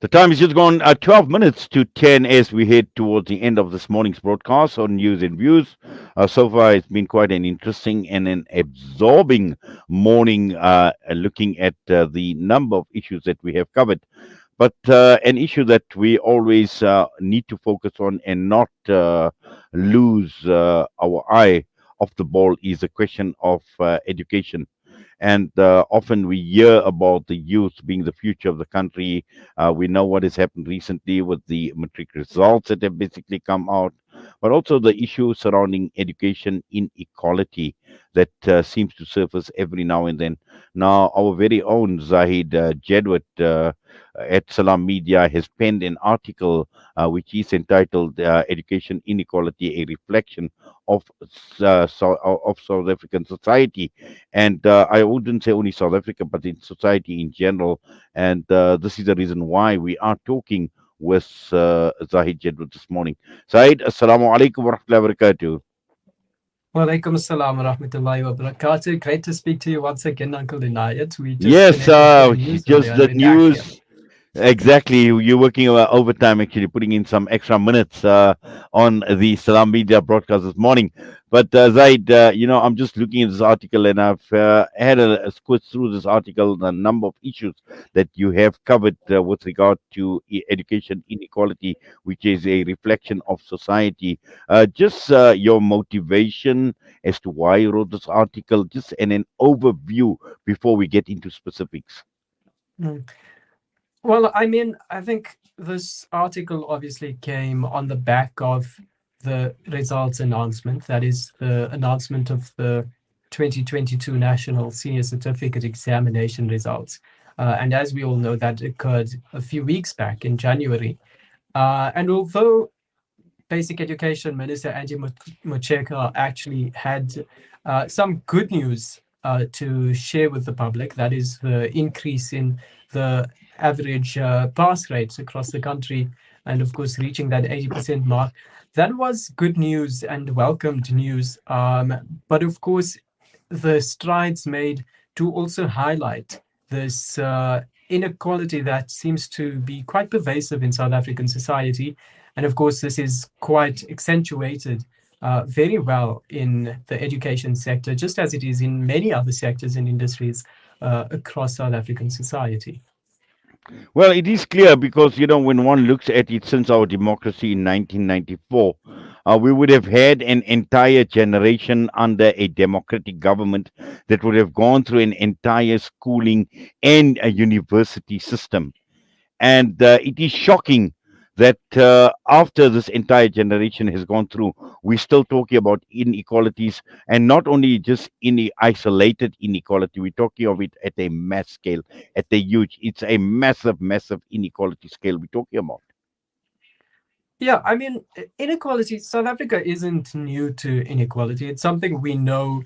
The time is just gone 12 minutes to 10 as we head towards the end of this morning's broadcast on News and Views. So far, it's been quite an interesting and an absorbing morning looking at the number of issues that we have covered. But an issue that we always need to focus on and not lose our eye off the ball is the question of education. And often we hear about the youth being the future of the country. We know what has happened recently with the matric results that have basically come out, but also the issue surrounding education inequality that seems to surface every now and then. Now, our very own Zahid Jadwat at Salaamedia has penned an article which is entitled "Education Inequality: A Reflection of of South African Society." And I wouldn't say only South Africa, but in society in general. And this is the reason why we are talking with Zahid Jadwat this morning. Zahid, Assalamu alaikum wa rahmatullahi wa barakatuh. Walaikum assalam wa rahmatullahi wa barakatuh. Great to speak to you once again, Uncle Inayat. We just Yes, finished with the news just earlier. the We're back here. news. Exactly. You're working overtime, actually, putting in some extra minutes on the Salam Media broadcast this morning. But Zaid, I'm just looking at this article and I've had a squiz through this article, the number of issues that you have covered with regard to education inequality, which is a reflection of society. Just your motivation as to why you wrote this article, just an overview before we get into specifics. Mm. Well, I mean, I think this article obviously came on the back of the results announcement. That is the announcement of the 2022 National Senior Certificate Examination results. And as we all know, that occurred a few weeks back in January. And although Basic Education Minister Angie Motshekga actually had some good news to share with the public, that is the increase in the average pass rates across the country, and of course reaching that 80% mark. That was good news and welcomed news. But of course, the strides made to also highlight this inequality that seems to be quite pervasive in South African society. And of course, this is quite accentuated very well in the education sector, just as it is in many other sectors and industries across South African society. Well, it is clear because, when one looks at it since our democracy in 1994, we would have had an entire generation under a democratic government that would have gone through an entire schooling and a university system. And it is shocking that after this entire generation has gone through, we're still talking about inequalities, and not only just in the isolated inequality, we're talking of it at a mass scale, at a huge, it's a massive, massive inequality scale we're talking about. Yeah, I mean, inequality, South Africa isn't new to inequality. It's something we know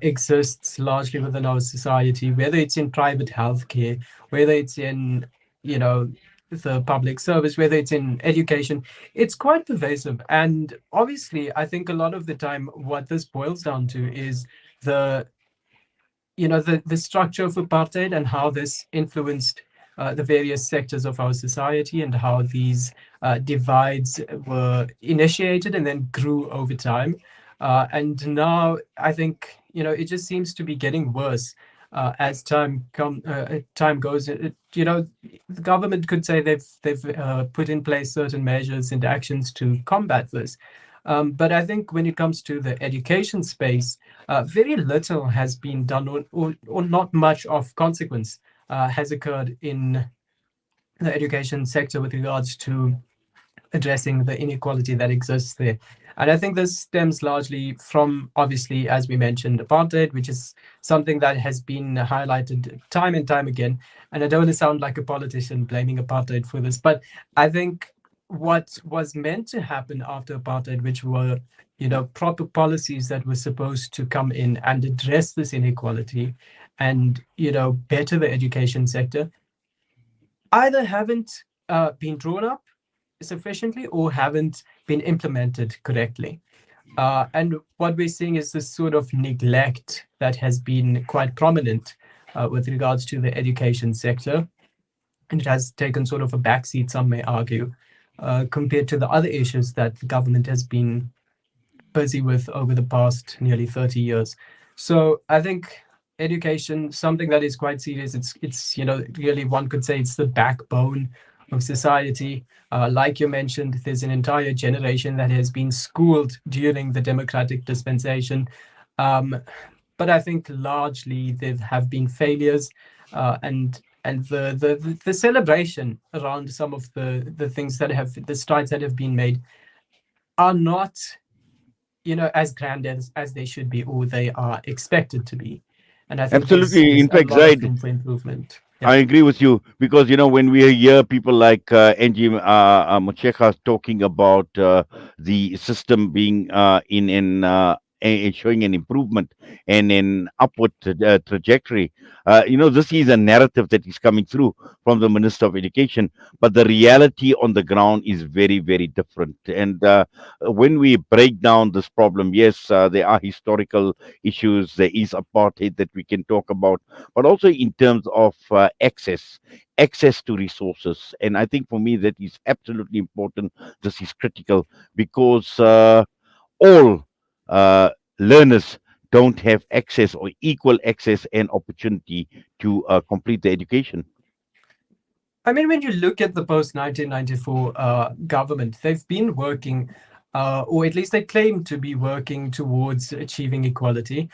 exists largely within our society, whether it's in private healthcare, whether it's in, you know, the public service, whether it's in education. It's quite pervasive. And obviously, I think a lot of the time, what this boils down to is the the structure of apartheid and how this influenced the various sectors of our society, and how these divides were initiated and then grew over time. And now I think it just seems to be getting worse as time goes. The government could say they've put in place certain measures and actions to combat this. But I think when it comes to the education space, very little has been done, or not much of consequence has occurred in the education sector with regards to addressing the inequality that exists there. And I think this stems largely from, obviously, as we mentioned, apartheid, which is something that has been highlighted time and time again. And I don't want to sound like a politician blaming apartheid for this, but I think what was meant to happen after apartheid, which were proper policies that were supposed to come in and address this inequality and better the education sector, either haven't been drawn up sufficiently or haven't been implemented correctly. And what we're seeing is this sort of neglect that has been quite prominent with regards to the education sector. and it has taken sort of a backseat, some may argue, compared to the other issues that the government has been busy with over the past nearly 30 years. So I think education, something that is quite serious. It's really, one could say it's the backbone of society. Like you mentioned, there's an entire generation that has been schooled during the democratic dispensation. Um, but I think largely there have been failures, and the celebration around some of the things that have the strides that have been made are not, as grand as they should be, or they are expected to be. And I think Absolutely. there's In a fact, lot of Zaid, room for improvement. Yeah. I agree with you because when we hear people like Angie Mocheka talking about the system being showing an improvement and an upward trajectory, this is a narrative that is coming through from the Minister of Education, but the reality on the ground is very, very different. And when we break down this problem, yes, there are historical issues, there is apartheid that we can talk about, but also in terms of access to resources. And I think for me that is absolutely important. This is critical because all uh, learners don't have access or equal access and opportunity to complete the education. I mean, when you look at the post 1994 government, they've been working, or at least they claim to be working towards achieving equality,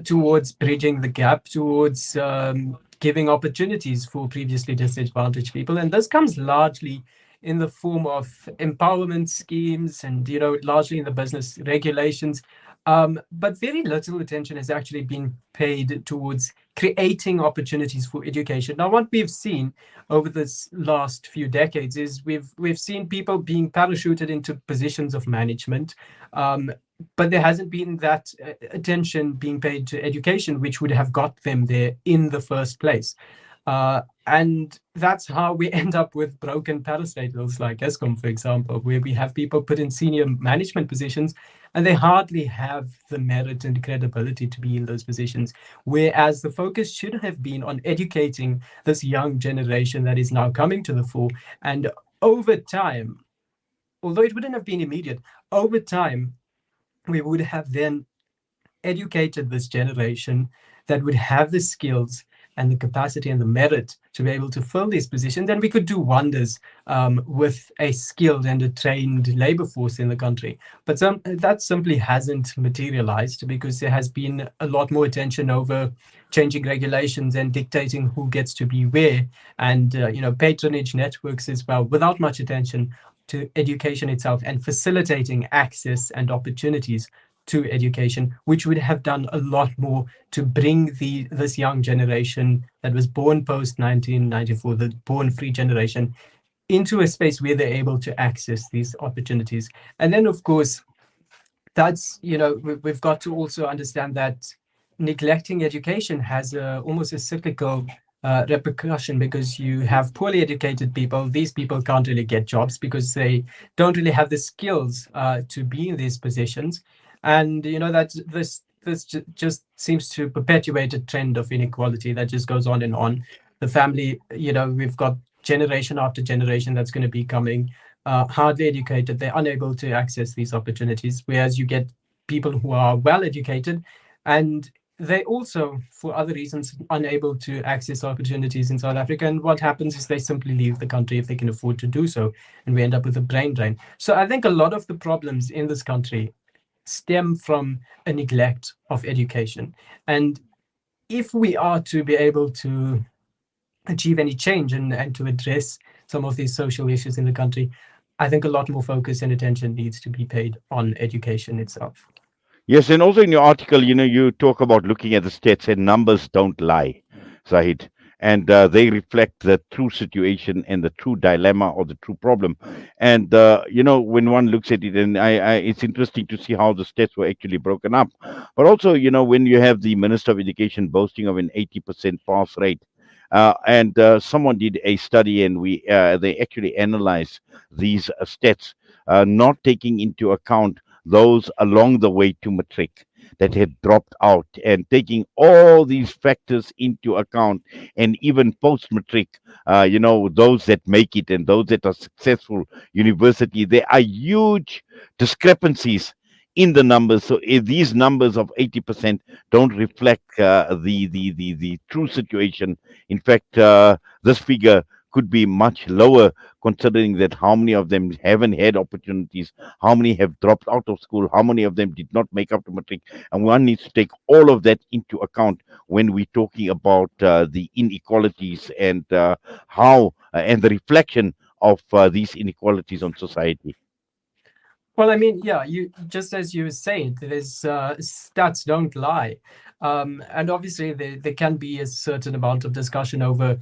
towards bridging the gap, towards giving opportunities for previously disadvantaged people. And this comes largely in the form of empowerment schemes and, largely in the business regulations. But very little attention has actually been paid towards creating opportunities for education. Now, what we've seen over this last few decades is we've seen people being parachuted into positions of management, um, but there hasn't been that attention being paid to education, which would have got them there in the first place. And that's how we end up with broken parastatals like ESCOM, for example, where we have people put in senior management positions and they hardly have the merit and credibility to be in those positions. Whereas the focus should have been on educating this young generation that is now coming to the fore. And over time, although it wouldn't have been immediate, over time, we would have then educated this generation that would have the skills and the capacity and the merit to be able to fill these positions. And we could do wonders with a skilled and a trained labor force in the country. But that simply hasn't materialized because there has been a lot more attention over changing regulations and dictating who gets to be where, and patronage networks as well, without much attention to education itself and facilitating access and opportunities to education, which would have done a lot more to bring this young generation that was born post 1994, the born free generation, into a space where they're able to access these opportunities. And then, of course, that's we've got to also understand that neglecting education has almost a cyclical repercussion, because you have poorly educated people. These people can't really get jobs because they don't really have the skills to be in these positions, and that this just seems to perpetuate a trend of inequality that just goes on and on. The family, we've got generation after generation that's going to be coming hardly educated. They're unable to access these opportunities, whereas you get people who are well educated and they also, for other reasons, unable to access opportunities in South Africa. And what happens is they simply leave the country if they can afford to do so, and we end up with a brain drain. So I think a lot of the problems in this country stem from a neglect of education. And if we are to be able to achieve any change and to address some of these social issues in the country, I think a lot more focus and attention needs to be paid on education itself. Yes, and also in your article, you talk about looking at the stats, and numbers don't lie, Zahid, and they reflect the true situation and the true dilemma or the true problem. And when one looks at it, and it's interesting to see how the stats were actually broken up. But also, when you have the Minister of Education boasting of an 80% pass rate. And someone did a study, and they actually analyzed these stats, not taking into account those along the way to matric. that have dropped out. And taking all these factors into account, and even post matric, those that make it and those that are successful university, there are huge discrepancies in the numbers. So if these numbers of 80% don't reflect the true situation. In fact, this figure could be much lower, considering that how many of them haven't had opportunities, how many have dropped out of school, how many of them did not make up to matric. And one needs to take all of that into account when we're talking about the inequalities and how and the reflection of these inequalities on society. Well, I mean, yeah, you just as you were saying, there's stats don't lie, and obviously there can be a certain amount of discussion over,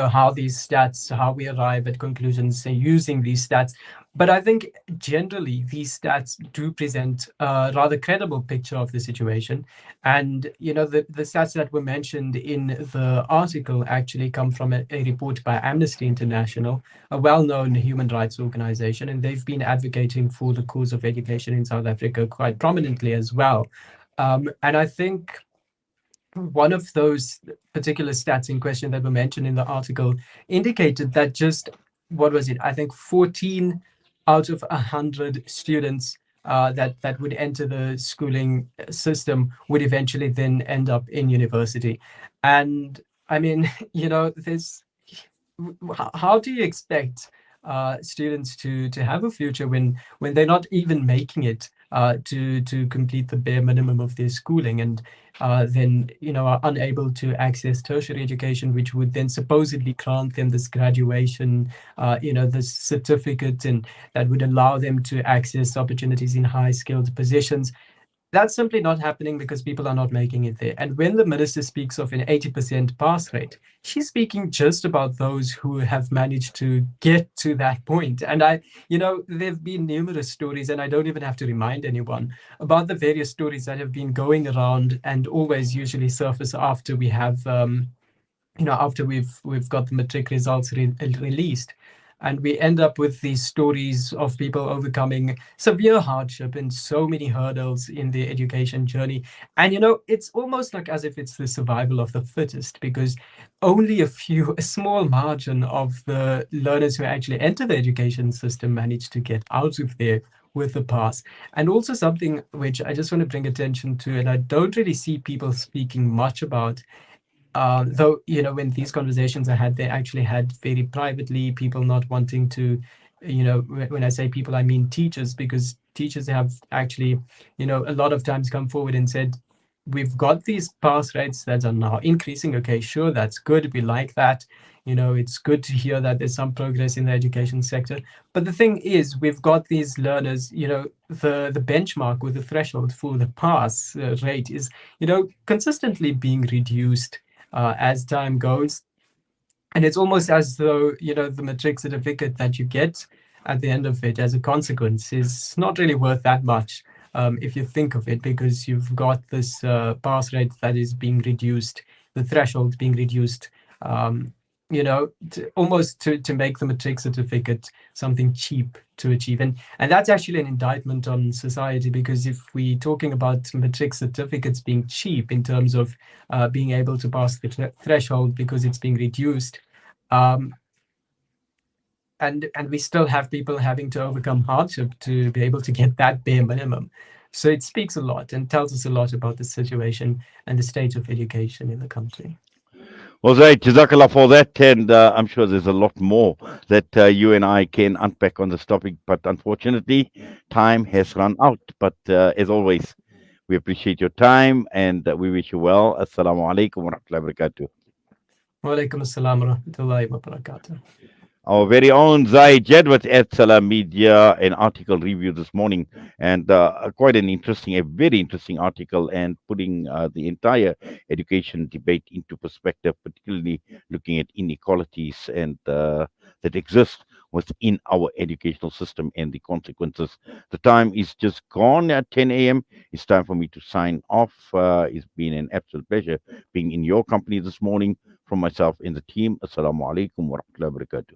how these stats, how we arrive at conclusions using these stats. But I think generally these stats do present a rather credible picture of the situation, and the stats that were mentioned in the article actually come from a report by Amnesty International, a well-known human rights organization, and they've been advocating for the cause of education in South Africa quite prominently as well. And I think one of those particular stats in question that were mentioned in the article indicated that just, what was it? I think 14 out of 100 students that would enter the schooling system would eventually then end up in university. And I mean, there's how do you expect students to have a future when they're not even making it to complete the bare minimum of their schooling, and then are unable to access tertiary education, which would then supposedly grant them this graduation, this certificate, and that would allow them to access opportunities in high skilled positions. That's simply not happening because people are not making it there. And when the minister speaks of an 80% pass rate, she's speaking just about those who have managed to get to that point. And there have been numerous stories, and I don't even have to remind anyone about the various stories that have been going around and always usually surface after we have after we've got the matric results released, and we end up with these stories of people overcoming severe hardship and so many hurdles in their education journey. And it's almost like as if it's the survival of the fittest, because only a small margin of the learners who actually enter the education system manage to get out of there with a pass. And also something which I just want to bring attention to, and I don't really see people speaking much about, though when these conversations I had, they actually had very privately, people not wanting to, when I say people, I mean teachers, because teachers have actually, a lot of times come forward and said, we've got these pass rates that are now increasing. Okay, sure, that's good. We like that. It's good to hear that there's some progress in the education sector. But the thing is, we've got these learners, the benchmark with the threshold for the pass rate is, consistently being reduced as time goes. And it's almost as though, the matric certificate that you get at the end of it as a consequence is not really worth that much, if you think of it, because you've got this pass rate that is being reduced, the threshold being reduced, almost to make the matric certificate something cheap to achieve. And that's actually an indictment on society, because if we're talking about matric certificates being cheap in terms of being able to pass the threshold because it's being reduced, um, and we still have people having to overcome hardship to be able to get that bare minimum. So it speaks a lot and tells us a lot about the situation and the state of education in the country. Well, Zaid, Jazakallah for that. And I'm sure there's a lot more that you and I can unpack on this topic. But unfortunately, time has run out. But as always, we appreciate your time and we wish you well. Assalamu alaikum wa rahmatullahi wa barakatuh. Wa alaikum assalam wa rahmatullahi wa barakatuh. Our very own Zahid Jadwat at Salaamedia, an article review this morning, and quite an interesting, a very interesting article, and putting the entire education debate into perspective, particularly looking at inequalities and that exist within our educational system and the consequences. The time is just gone at 10 a.m. It's time for me to sign off. It's been an absolute pleasure being in your company this morning. From myself and the team, Assalamu alaikum wa rahmatullahi wa barakatuh.